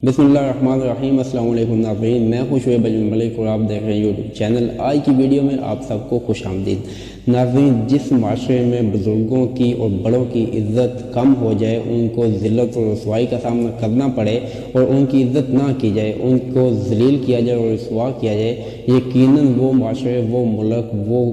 بسم اللہ الرحمن الرحیم۔ السلام علیکم ناظرین، میں خوش ہوئے بجن ملک اور آپ دیکھ رہے ہیں یوٹیوب چینل۔ آج کی ویڈیو میں آپ سب کو خوش آمدید۔ ناظرین، جس معاشرے میں بزرگوں کی اور بڑوں کی عزت کم ہو جائے، ان کو ذلت اور رسوائی کا سامنا کرنا پڑے اور ان کی عزت نہ کی جائے، ان کو ذلیل کیا جائے اور رسوا کیا جائے، یقیناً وہ معاشرے، وہ ملک، وہ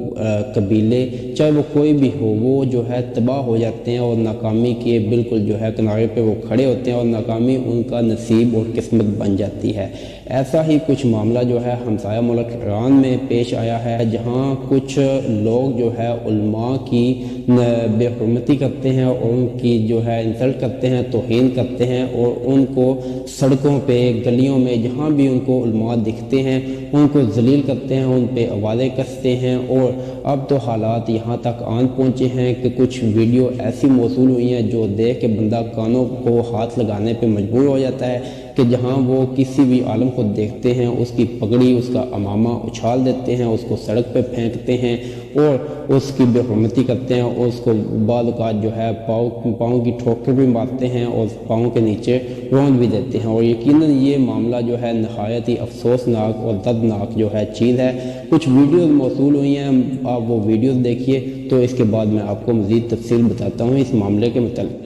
قبیلے، چاہے وہ کوئی بھی ہو، وہ جو ہے تباہ ہو جاتے ہیں اور ناکامی کے بالکل جو ہے کنارے پہ وہ کھڑے ہوتے ہیں اور ناکامی ان کا نصیب اور قسمت بن جاتی ہے۔ ایسا ہی کچھ معاملہ جو ہے ہمسایہ ملک ایران میں پیش آیا ہے، جہاں کچھ لوگ جو ہے علماء کی بے حرمتی کرتے ہیں اور ان کی جو ہے انسلٹ کرتے ہیں، توہین کرتے ہیں اور ان کو سڑکوں پہ، گلیوں میں جہاں بھی ان کو علماء دکھتے ہیں ان کو ذلیل کرتے ہیں، ان پہ آوازیں کستے ہیں۔ اور اب تو حالات یہاں تک آن پہنچے ہیں کہ کچھ ویڈیو ایسی موصول ہوئی ہیں جو دیکھ کے بندہ کانوں کو ہاتھ لگانے پہ مجبور ہو جاتا ہے کہ جہاں وہ کسی بھی عالم کو دیکھتے ہیں اس کی پگڑی، اس کا عمامہ اچھال دیتے ہیں، اس کو سڑک پہ پھینکتے ہیں اور اس کی بے حرمتی کرتے ہیں اور اس کو بعض اوقات جو ہے پاؤں کی ٹھوکر بھی مارتے ہیں اور پاؤں کے نیچے روند بھی دیتے ہیں۔ اور یقیناً یہ معاملہ جو ہے نہایت ہی افسوسناک اور دردناک جو ہے چیز ہے۔ کچھ ویڈیوز موصول ہوئی ہیں، آپ وہ ویڈیوز دیکھیے تو اس کے بعد میں آپ کو مزید تفصیل بتاتا ہوں اس معاملے کے متعلق۔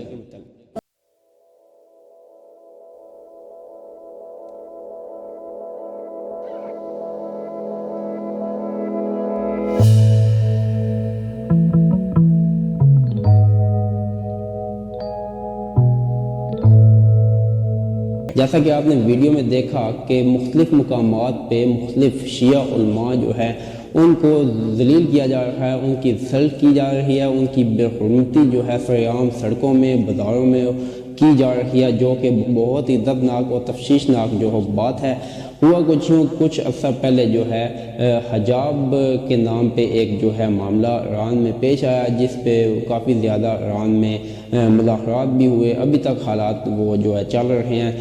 جیسا کہ آپ نے ویڈیو میں دیکھا کہ مختلف مقامات پہ مختلف شیعہ علماء جو ہے ان کو ذلیل کیا جا رہا ہے، ان کی انسلٹ کی جا رہی ہے، ان کی بے حرمتی جو ہے سرعام سڑکوں میں، بازاروں میں کی جا رہی ہے، جو کہ بہت ہی دردناک اور تشویشناک جو بات ہے۔ ہوا کچھ عرصہ پہلے جو ہے حجاب کے نام پہ ایک جو ہے معاملہ ایران میں پیش آیا، جس پہ کافی زیادہ ایران میں مظاہرات بھی ہوئے۔ ابھی تک حالات وہ جو ہے چل رہے ہیں۔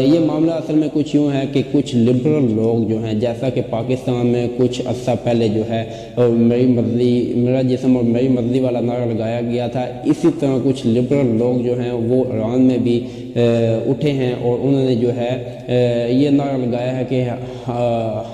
یہ معاملہ اصل میں کچھ یوں ہے کہ کچھ لبرل لوگ جو ہیں، جیسا کہ پاکستان میں کچھ عرصہ پہلے جو ہے میری مرضی، میرا جسم اور میری مرضی والا نعرہ لگایا گیا تھا، اسی طرح کچھ لبرل لوگ جو ہیں وہ ایران میں بھی اٹھے ہیں اور انہوں نے جو ہے یہ نعرہ لگایا ہے کہ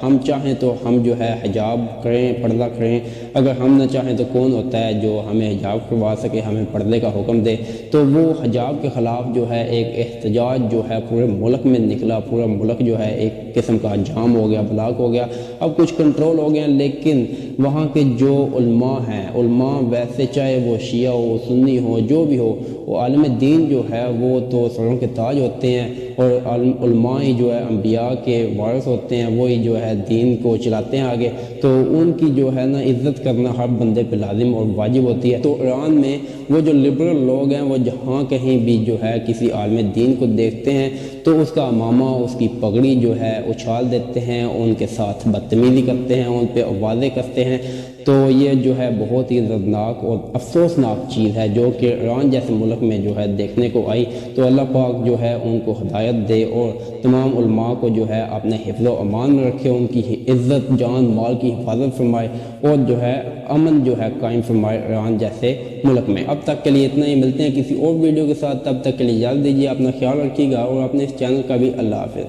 ہم چاہیں تو ہم جو ہے حجاب کریں، پردہ کریں، اگر ہم نہ چاہیں تو کون ہوتا ہے جو ہمیں حجاب کروا سکے، ہمیں پردے کا حکم دے۔ تو وہ حجاب کے خلاف جو ہے ایک احتجاج جو ہے پورے ملک میں نکلا، پورا ملک جو ہے ایک قسم کا جام ہو گیا، بلاک ہو گیا۔ اب کچھ کنٹرول ہو گیا، لیکن وہاں کے جو علماء ہیں، علماء ویسے چاہے وہ شیعہ ہو، سنی ہو، جو بھی ہو، وہ عالم دین جو ہے وہ تو سروں کے تاج ہوتے ہیں اور علماء ہی جو ہے انبیاء کے وارث ہوتے ہیں، وہی جو ہے دین کو چلاتے ہیں آگے۔ تو ان کی جو ہے نا عزت کرنا ہر بندے پہ لازم اور واجب ہوتی ہے۔ تو ایران میں وہ جو لبرل لوگ ہیں وہ جہاں کہیں بھی جو ہے کسی عالم دین کو دیکھتے ہیں تو اس کا عمامہ، اس کی پگڑی جو ہے اچھال دیتے ہیں، ان کے ساتھ بدتمیزی کرتے ہیں، ان پہ آوازیں کستے ہیں۔ تو یہ جو ہے بہت ہی دردناک اور افسوسناک چیز ہے جو کہ ایران جیسے ملک میں جو ہے دیکھنے کو آئی۔ تو اللہ پاک جو ہے ان کو ہدایت دے اور تمام علماء کو جو ہے اپنے حفظ و امان میں رکھے، ان کی عزت، جان، مال کی حفاظت فرمائے اور جو ہے امن جو ہے قائم فرمائے ایران جیسے ملک میں۔ اب تک کے لیے اتنا ہی، ملتے ہیں کسی اور ویڈیو کے ساتھ، تب تک کے لیے اجازت دیجیے، اپنا خیال رکھیے گا اور اپنے اس چینل کا بھی۔ اللہ حافظ۔